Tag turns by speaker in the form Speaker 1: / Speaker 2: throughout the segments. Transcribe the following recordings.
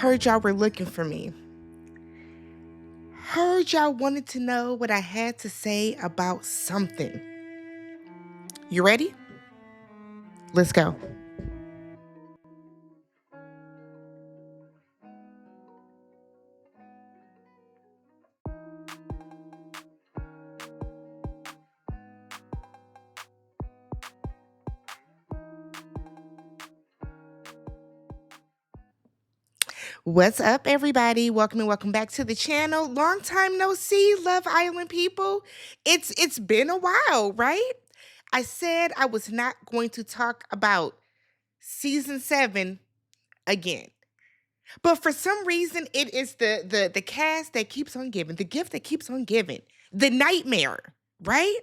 Speaker 1: Heard y'all were looking for me. Heard y'all wanted to know what I had to say about something. You ready? Let's go. What's up, everybody? Welcome back to the channel. Long time no see, Love Island people. It's been a while, right? I said I was not going to talk about season 7 again. But for some reason, it is the cast that keeps on giving, the gift that keeps on giving, the nightmare, right?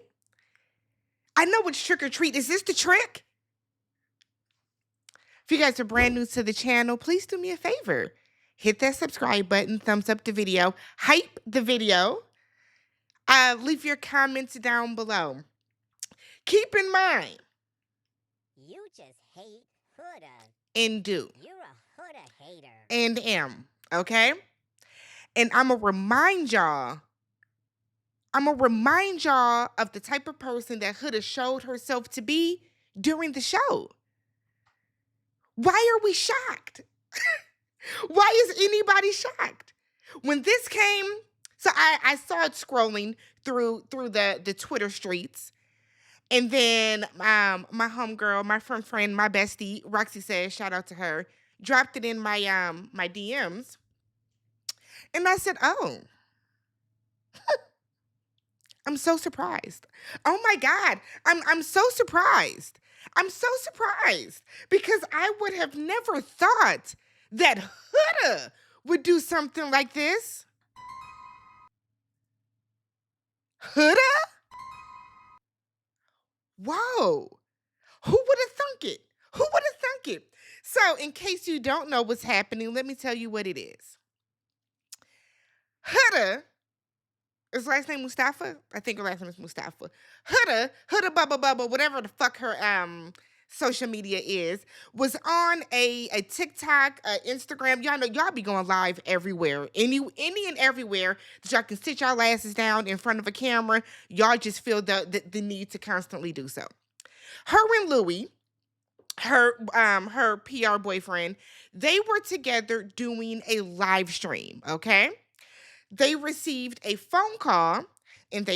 Speaker 1: I know it's trick or treat. Is this the trick? If you guys are brand new to the channel, please do me a favor. Hit that subscribe button, thumbs up the video, hype the video. Leave your comments down below. Keep in mind,
Speaker 2: You just hate Huda.
Speaker 1: and do,
Speaker 2: You're a Huda hater.
Speaker 1: and am, okay? And I'm going to remind y'all of the type of person that Huda showed herself to be during the show. Why are we shocked? Why is anybody shocked? When this came, so I saw it scrolling through the Twitter streets. And then my homegirl, my friend, my bestie, Roxy says, shout out to her, dropped it in my my DMs. And I said, oh, I'm so surprised. Oh my God, I'm so surprised. I'm so surprised because I would have never thought that Huda would do something like this. Huda? Whoa. Who would have thunk it? Who would have thunk it? So, in case you don't know what's happening, let me tell you what it is. Huda, his last name Mustafa? I think her last name is Mustafa. Huda Bubba, whatever the fuck her social media is, was on a TikTok, Instagram. Y'all know y'all be going live everywhere. Any and everywhere that y'all can sit y'all asses down in front of a camera. Y'all just feel the need to constantly do so. Her and Louis, her PR boyfriend, they were together doing a live stream, okay? They received a phone call and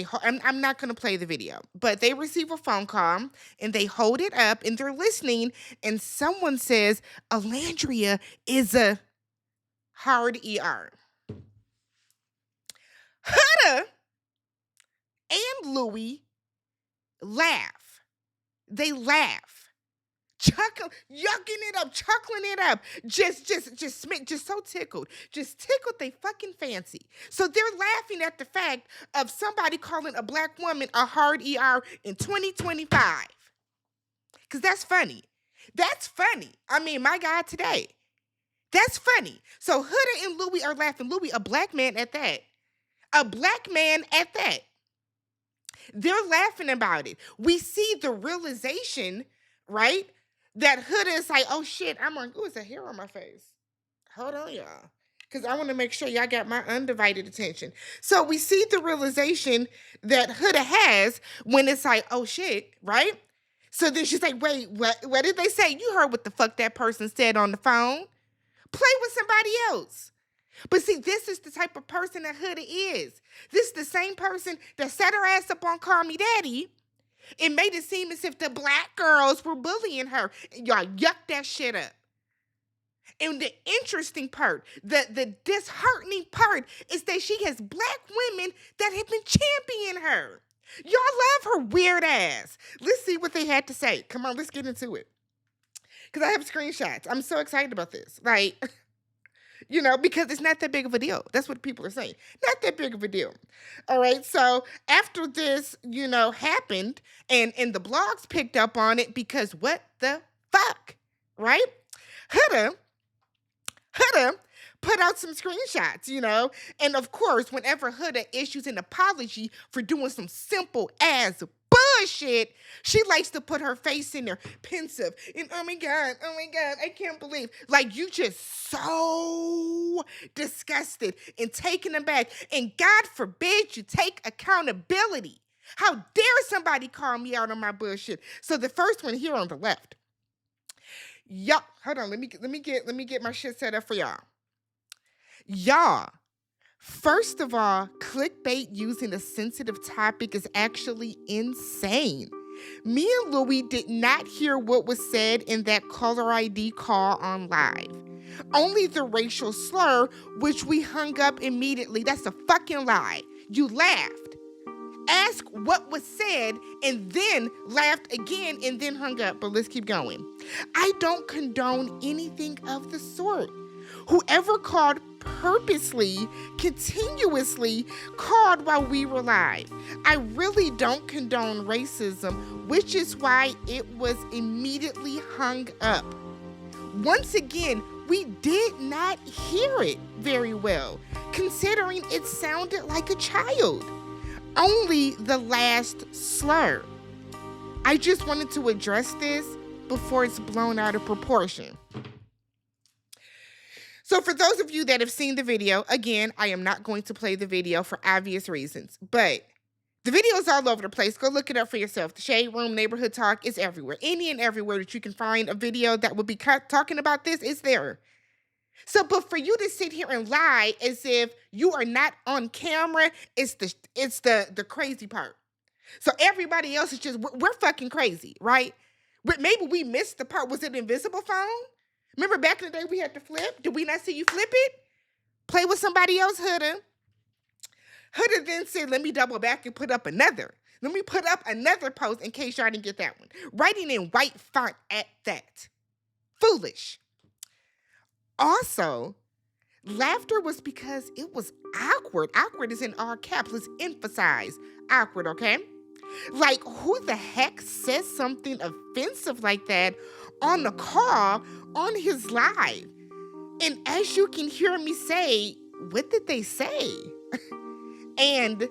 Speaker 1: I'm not going to play the video, but they receive a phone call and they hold it up and they're listening and someone says, Olandria is a hard ER. Huda and Louis laugh. They laugh. Chuckling it up, just so tickled, just tickled they fucking fancy. So they're laughing at the fact of somebody calling a black woman a hard ER in 2025. Cause that's funny. That's funny. I mean, my God, today. That's funny. So Huda and Louis are laughing. Louis, a black man at that. A black man at that. They're laughing about it. We see the realization, right? That Huda is like, oh shit, it's a hair on my face. Hold on, y'all. Because I want to make sure y'all got my undivided attention. So we see the realization that Huda has when it's like, oh shit, right? So then she's like, wait, what did they say? You heard what the fuck that person said on the phone? Play with somebody else. But see, this is the type of person that Huda is. This is the same person that set her ass up on Call Me Daddy. It made it seem as if the black girls were bullying her. Y'all yucked that shit up. And the interesting part, the disheartening part, is that she has black women that have been championing her. Y'all love her weird ass. Let's see what they had to say. Come on, let's get into it. Because I have screenshots. I'm so excited about this. Like, because it's not that big of a deal. That's what people are saying. Not that big of a deal. All right. So after this, happened and the blogs picked up on it because what the fuck, right? Huda put out some screenshots, And of course, whenever Huda issues an apology for doing some simple ass bullshit, she likes to put her face in there, pensive, and oh my God, I can't believe. Like, you just so disgusted and taken aback, and God forbid you take accountability. How dare somebody call me out on my bullshit? So the first one here on the left. Y'all, hold on, let me get my shit set up for y'all. Y'all, first of all, clickbait using a sensitive topic is actually insane. Me and Louis did not hear what was said in that caller ID call on live. Only the racial slur, which we hung up immediately. That's a fucking lie. You laughed. Ask what was said and then laughed again and then hung up. But let's keep going. I don't condone anything of the sort. Whoever called purposely, continuously called while we were live. I really don't condone racism, which is why it was immediately hung up. Once again, we did not hear it very well, considering it sounded like a child. Only the last slur. I just wanted to address this before it's blown out of proportion. So for those of you that have seen the video, again, I am not going to play the video for obvious reasons, but the video is all over the place. Go look it up for yourself. The Shade Room Neighborhood Talk is everywhere. Any and everywhere that you can find a video that will be talking about this is there. So, but for you to sit here and lie as if you are not on camera, it's the crazy part. So everybody else is just, we're fucking crazy, right? But maybe we missed the part. Was it invisible phone? Remember back in the day we had to flip? Did we not see you flip it? Play with somebody else, Huda. Huda then said, let me double back and put up another. Let me put up another post in case y'all didn't get that one. Writing in white font at that. Foolish. Also, laughter was because it was awkward. Awkward is in all caps. Let's emphasize awkward, okay? Like, who the heck says something offensive like that on the call on his live? And as you can hear me say, what did they say? And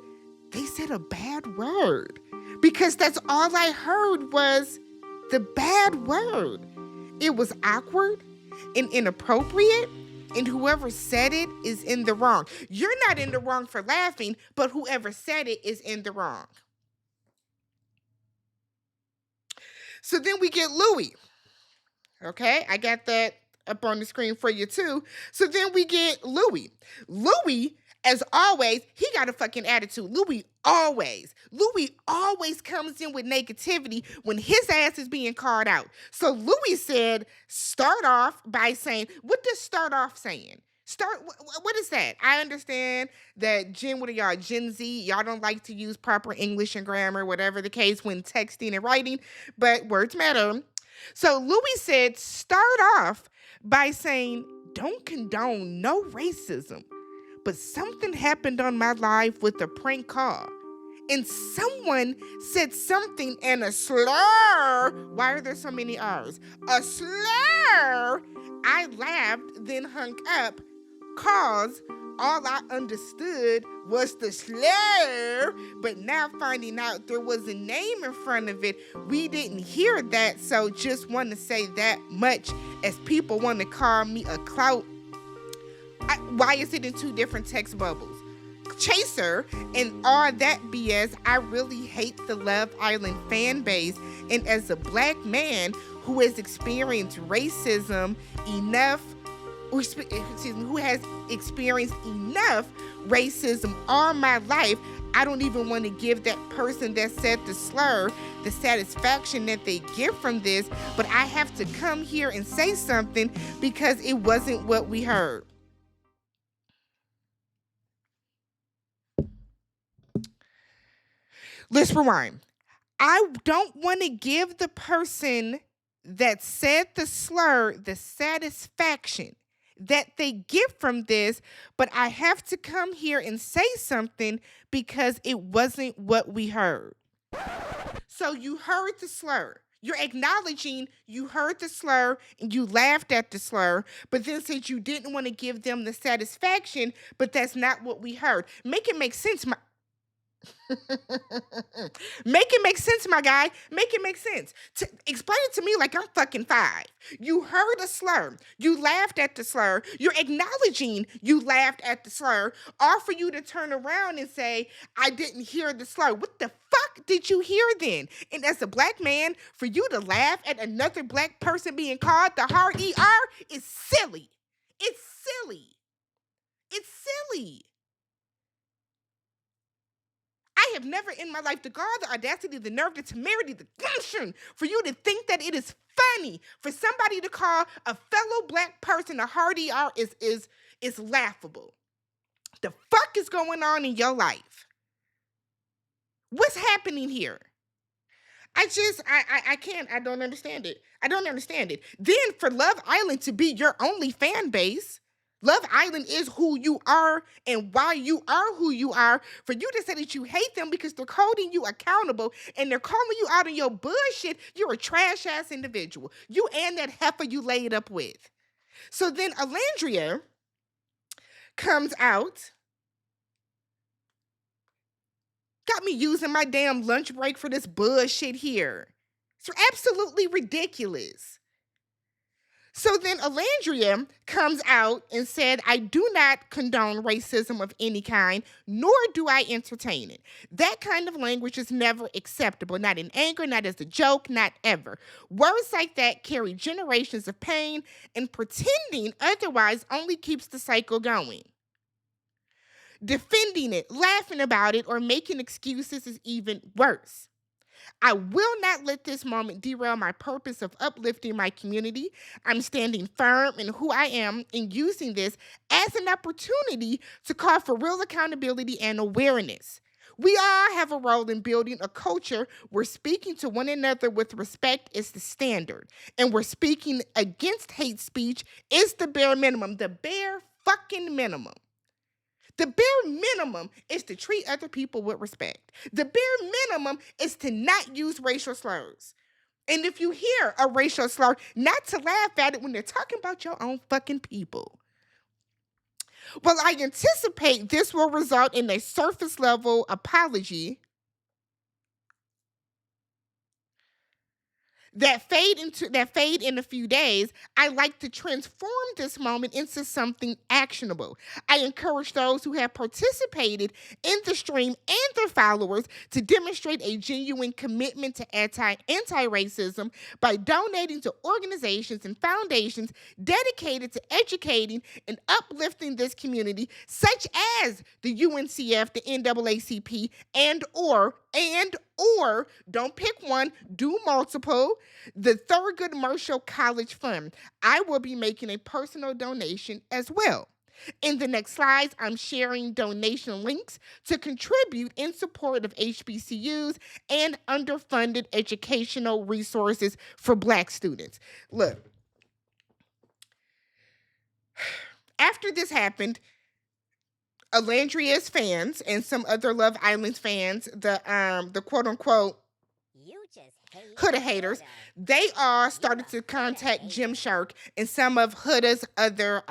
Speaker 1: they said a bad word. Because that's all I heard was the bad word. It was awkward and inappropriate, and whoever said it is in the wrong. You're not in the wrong for laughing, but whoever said it is in the wrong. So then we get Louis. Okay, I got that up on the screen for you too. So then we get Louis. Louis, as always, he got a fucking attitude. Louis always comes in with negativity when his ass is being called out. So Louis said, start off by saying, what does start off saying? What is that? I understand that what are y'all, Gen Z? Y'all don't like to use proper English and grammar, whatever the case, when texting and writing, but words matter. So Louis said, start off by saying, don't condone no racism, but something happened on my live with a prank call. And someone said something in a slur. Why are there so many R's? A slur. I laughed, then hung up, cause all I understood was the slur. But now finding out there was a name in front of it, we didn't hear that. So just want to say that much, as people want to call me a clout. Why is it in two different text bubbles? Chaser and all that BS. I really hate the Love Island fan base, and as a black man who has experienced racism enough, who has experienced enough racism all my life, I don't even want to give that person that said the slur the satisfaction that they get from this, but I have to come here and say something because it wasn't what we heard. Let's rewind. I don't want to give the person that said the slur the satisfaction that they get from this, but I have to come here and say something because it wasn't what we heard. So you heard the slur. You're acknowledging you heard the slur and you laughed at the slur, but then said you didn't want to give them the satisfaction, but that's not what we heard. Make it make sense. Make it make sense, my guy. Make it make sense. Explain it to me like I'm fucking 5. You heard a slur. You laughed at the slur. You're acknowledging you laughed at the slur. Or for you to turn around and say, I didn't hear the slur. What the fuck did you hear then? And as a black man, for you to laugh at another black person being called the hard ER is silly. It's silly. It's silly. I have never in my life the gall, the audacity, the nerve, the temerity, the gumption for you to think that it is funny for somebody to call a fellow black person a hard ER is laughable. The fuck is going on in your life? What's happening here? I can't. I don't understand it. I don't understand it. Then for Love Island to be your only fan base, Love Island is who you are and why you are who you are. For you to say that you hate them because they're holding you accountable and they're calling you out on your bullshit, you're a trash ass individual. You and that heifer you laid up with. So then Olandria comes out. Got me using my damn lunch break for this bullshit here. It's absolutely ridiculous. So then Olandria comes out and said, I do not condone racism of any kind, nor do I entertain it. That kind of language is never acceptable, not in anger, not as a joke, not ever. Words like that carry generations of pain, and pretending otherwise only keeps the cycle going. Defending it, laughing about it, or making excuses is even worse. I will not let this moment derail my purpose of uplifting my community. I'm standing firm in who I am and using this as an opportunity to call for real accountability and awareness. We all have a role in building a culture where speaking to one another with respect is the standard, and where speaking against hate speech is the bare minimum, the bare fucking minimum. The bare minimum is to treat other people with respect. The bare minimum is to not use racial slurs. And if you hear a racial slur, not to laugh at it when they're talking about your own fucking people. Well, I anticipate this will result in a surface level apology that fade in a few days. I like to transform this moment into something actionable. I encourage those who have participated in the stream and their followers to demonstrate a genuine commitment to anti-racism by donating to organizations and foundations dedicated to educating and uplifting this community, such as the UNCF, the NAACP, and or don't pick one, do multiple, the Thurgood Marshall College Fund. I will be making a personal donation as well. In the next slides, I'm sharing donation links to contribute in support of HBCUs and underfunded educational resources for Black students. Look, after this happened, Olandria's fans and some other Love Island fans, the quote unquote Huda haters, they all started to contact Gymshark and some of Huda's other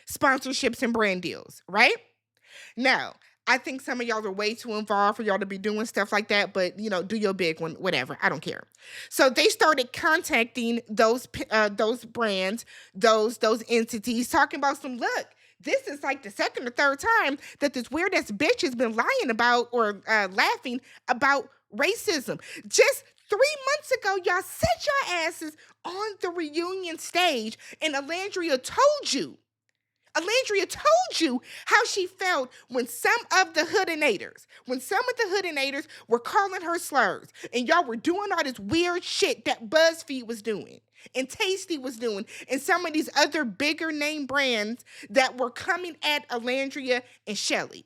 Speaker 1: sponsorships and brand deals, right? Now, I think some of y'all are way too involved for y'all to be doing stuff like that, but do your big one, whatever. I don't care. So they started contacting those brands, those entities, talking about some, look, this is like the second or third time that this weird ass bitch has been lying about or laughing about racism. Just 3 months ago, y'all set your asses on the reunion stage, and Olandria told you how she felt when some of the Hoodinators were calling her slurs, and y'all were doing all this weird shit that BuzzFeed was doing, and Tasty was doing, and some of these other bigger name brands that were coming at Olandria and Shelly.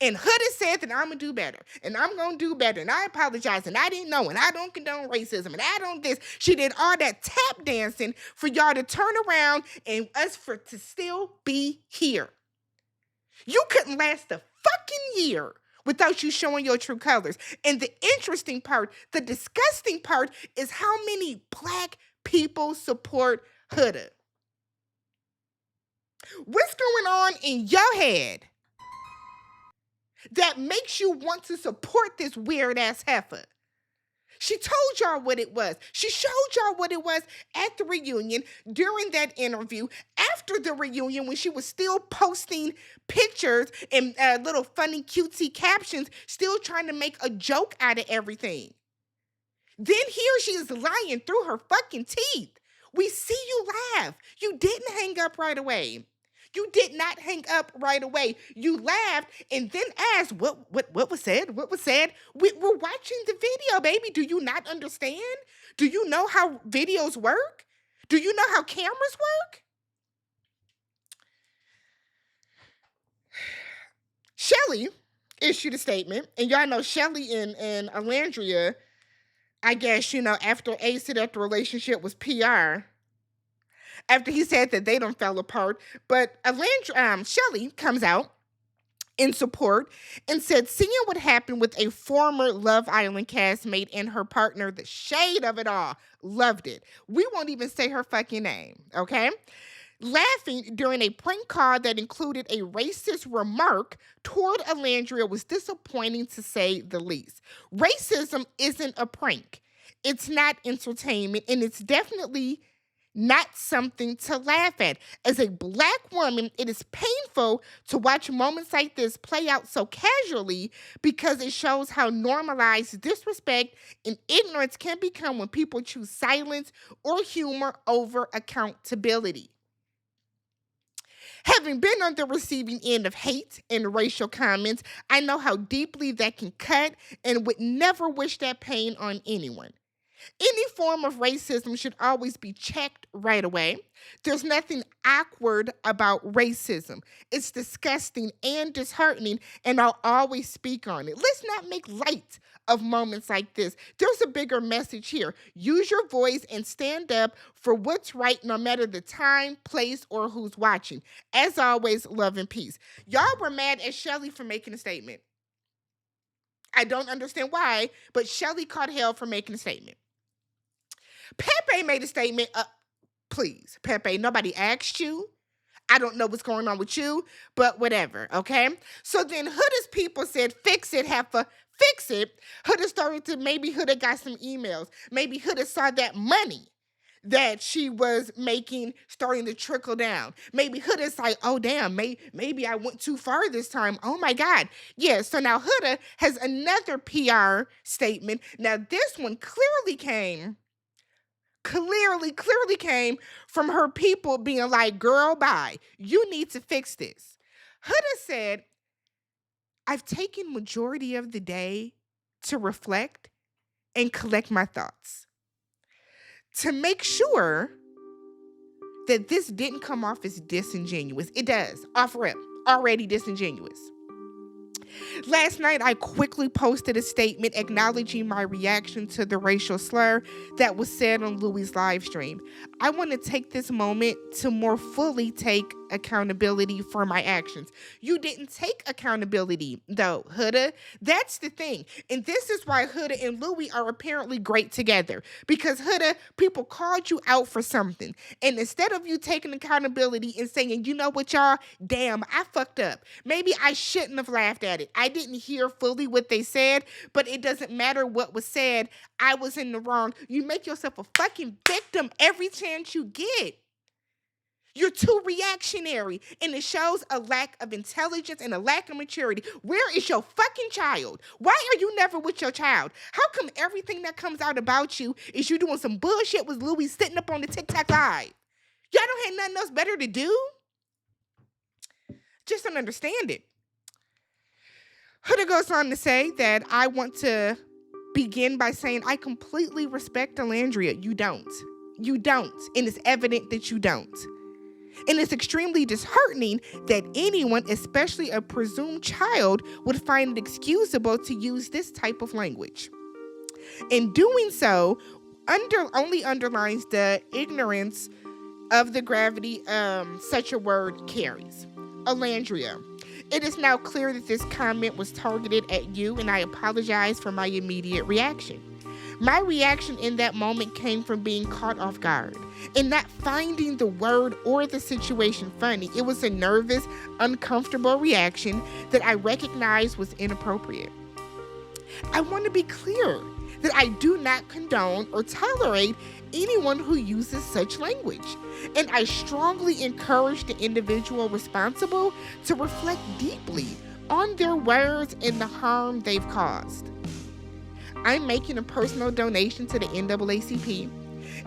Speaker 1: And Huda said that I'm going to do better, and I'm going to do better, and I apologize, and I didn't know, and I don't condone racism, and I don't this. She did all that tap dancing for y'all to turn around and us to still be here. You couldn't last a fucking year without you showing your true colors. And the interesting part, the disgusting part, is how many Black people support Huda. What's going on in your head that makes you want to support this weird ass heifer? She told y'all what it was. She showed y'all what it was at the reunion, during that interview, after the reunion, when she was still posting pictures and little funny cutesy captions, still trying to make a joke out of everything. Then here she is lying through her fucking teeth. We see you laugh. You didn't hang up right away. You did not hang up right away. You laughed and then asked, what was said? What was said? We're watching the video, baby. Do you not understand? Do you know how videos work? Do you know how cameras work? Shelly issued a statement, and y'all know Shelly and Olandria, I guess, after Ace said that the relationship was PR, after he said that they don't fell apart. But Shelly comes out in support and said, seeing what happened with a former Love Island castmate and her partner, the shade of it all, loved it. We won't even say her fucking name, okay? Laughing during a prank call that included a racist remark toward Olandria was disappointing, to say the least. Racism isn't a prank. It's not entertainment, and it's definitely not something to laugh at. As a Black woman, it is painful to watch moments like this play out so casually, because it shows how normalized disrespect and ignorance can become when people choose silence or humor over accountability. Having been on the receiving end of hate and racial comments, I know how deeply that can cut, and would never wish that pain on anyone. Any form of racism should always be checked right away. There's nothing awkward about racism. It's disgusting and disheartening, and I'll always speak on it. Let's not make light of moments like this. There's a bigger message here. Use your voice and stand up for what's right, no matter the time, place, or who's watching. As always, love and peace. Y'all were mad at Shelly for making a statement. I don't understand why, but Shelly caught hell for making a statement. Pepe made a statement. Please, Pepe, nobody asked you. I don't know what's going on with you, but whatever, okay? So then Huda's people said, fix it, heifer, fix it. Huda started to, maybe Huda got some emails. Maybe Huda saw that money that she was making starting to trickle down. Maybe Huda's like, oh, damn, maybe I went too far this time. Oh, my God. Yeah, so now Huda has another PR statement. Now, this one clearly came from her people being like, girl, bye. You need to fix this. Huda said, I've taken majority of the day to reflect and collect my thoughts, to make sure that this didn't come off as disingenuous. It does. Off rip. Already disingenuous. Last night, I quickly posted a statement acknowledging my reaction to the racial slur that was said on Louis' live stream. I want to take this moment to more fully take accountability for my actions. You didn't take accountability, though, Huda. That's the thing. And this is why Huda and Louis are apparently great together. Because, Huda, people called you out for something. And instead of you taking accountability and saying, you know what, y'all? Damn, I fucked up. Maybe I shouldn't have laughed at it. I didn't hear fully what they said, but it doesn't matter what was said. I was in the wrong. You make yourself a fucking victim every chance you get. You're too reactionary, and it shows a lack of intelligence and a lack of maturity. Where is your fucking child? Why are you never with your child? How come everything that comes out about you is you doing some bullshit with Louis sitting up on the TikTok live? Y'all don't have nothing else better to do? Just don't understand it. Huda goes on to say that I want to begin by saying I completely respect Olandria. You don't. You don't. And it's evident that you don't. And it's extremely disheartening that anyone, especially a presumed child, would find it excusable to use this type of language. In doing so, only underlines the ignorance of the gravity such a word carries. Olandria, it is now clear that this comment was targeted at you, and I apologize for my immediate reaction. My reaction in that moment came from being caught off guard and not finding the word or the situation funny. It was a nervous, uncomfortable reaction that I recognized was inappropriate. I want to be clear that I do not condone or tolerate anyone who uses such language, and I strongly encourage the individual responsible to reflect deeply on their words and the harm they've caused. I'm making a personal donation to the NAACP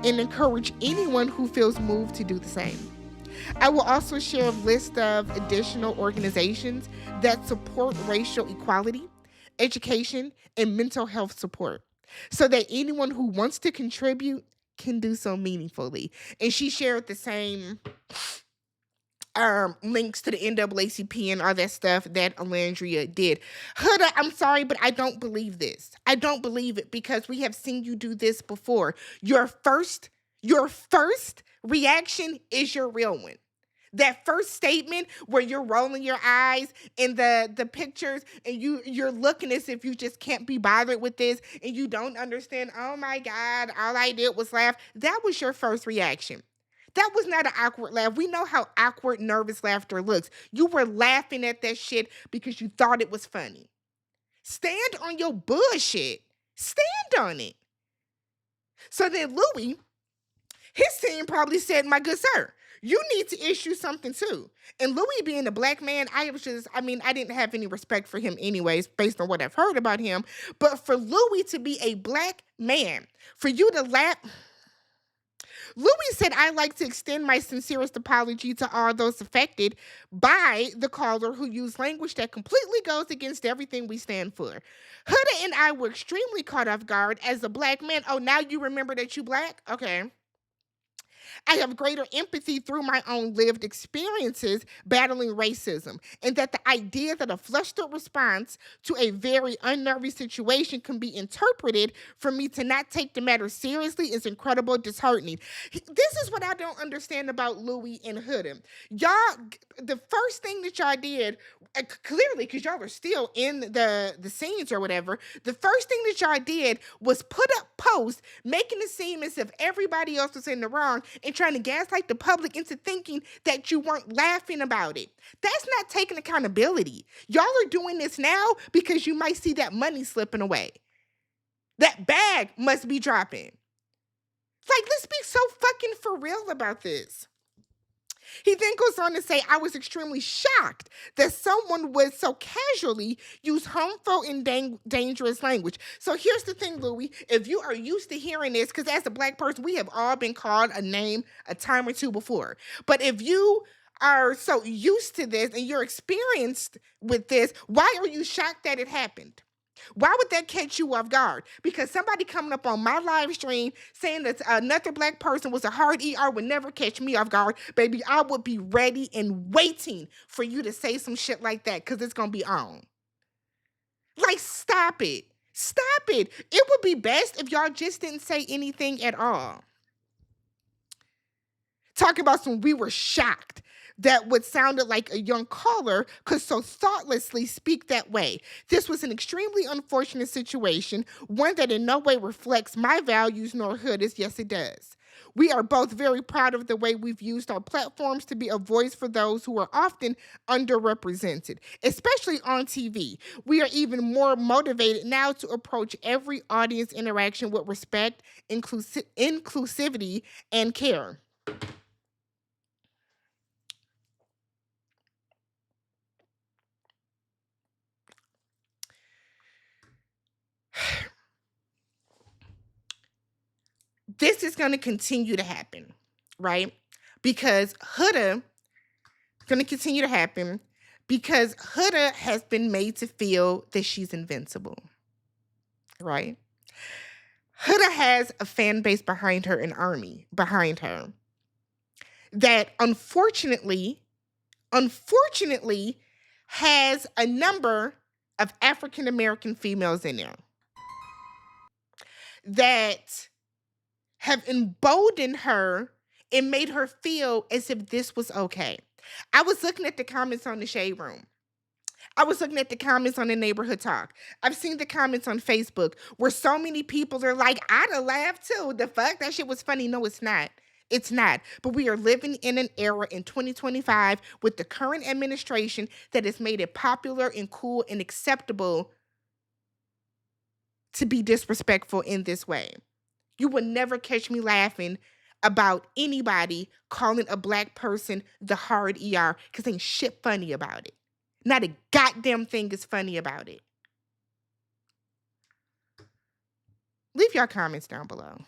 Speaker 1: and encourage anyone who feels moved to do the same. I will also share a list of additional organizations that support racial equality, education, and mental health support so that anyone who wants to contribute can do so meaningfully. And she shared the same links to the NAACP and all that stuff that Olandria did. Huda, I'm sorry, but I don't believe this. I don't believe it because we have seen you do this before. Your first reaction is your real one. That first statement where you're rolling your eyes in the pictures and you're looking as if you just can't be bothered with this and you don't understand, oh my God, all I did was laugh. That was your first reaction. That was not an awkward laugh. We know how awkward, nervous laughter looks. You were laughing at that shit because you thought it was funny. Stand on your bullshit. Stand on it. So then Louis, his team probably said, my good sir, you need to issue something too. And Louis being a black man, I didn't have any respect for him anyways, based on what I've heard about him. But for Louis to be a black man, for you to laugh, Louis said, I'd like to extend my sincerest apology to all those affected by the caller who used language that completely goes against everything we stand for. Huda and I were extremely caught off guard as a black man. Oh, now you remember that you black? Okay. I have greater empathy through my own lived experiences battling racism, and that the idea that a flustered response to a very unnerving situation can be interpreted for me to not take the matter seriously is incredibly disheartening. This is what I don't understand about Louis and Huda. Y'all, the first thing that y'all did, clearly, because y'all are still in the scenes or whatever, the first thing that y'all did was put up posts making it seem as if everybody else was in the wrong and trying to gaslight the public into thinking that you weren't laughing about it. That's not taking accountability. Y'all are doing this now because you might see that money slipping away. That bag must be dropping. Like, let's be so fucking for real about this. He then goes on to say, I was extremely shocked that someone would so casually use harmful and dangerous language. So here's the thing, Louis. If you are used to hearing this, because as a black person, we have all been called a name a time or two before. But if you are so used to this and you're experienced with this, why are you shocked that it happened? Why would that catch you off guard? Because somebody coming up on my live stream saying that another black person was a hard ER would never catch me off guard. Baby, I would be ready and waiting for you to say some shit like that because it's going to be on. Like, stop it. Stop it. It would be best if y'all just didn't say anything at all. Talking about some, we were shocked that what sounded like a young caller could so thoughtlessly speak that way. This was an extremely unfortunate situation, one that in no way reflects my values nor Huda's. Yes, it does. We are both very proud of the way we've used our platforms to be a voice for those who are often underrepresented, especially on TV. We are even more motivated now to approach every audience interaction with respect, inclusivity, and care. This is going to continue to happen, right? Because Huda going to continue to happen because Huda has been made to feel that she's invincible, right? Huda has a fan base behind her, an army behind her that unfortunately has a number of African American females in there that have emboldened her and made her feel as if this was okay. I was looking at the comments on the Shade Room. I was looking at the comments on the neighborhood talk. I've seen the comments on Facebook where so many people are like, I'd have laughed too. The fuck? That shit was funny. No, it's not. It's not. But we are living in an era in 2025 with the current administration that has made it popular and cool and acceptable to be disrespectful in this way. You will never catch me laughing about anybody calling a black person the hard ER because ain't shit funny about it. Not a goddamn thing is funny about it. Leave your comments down below.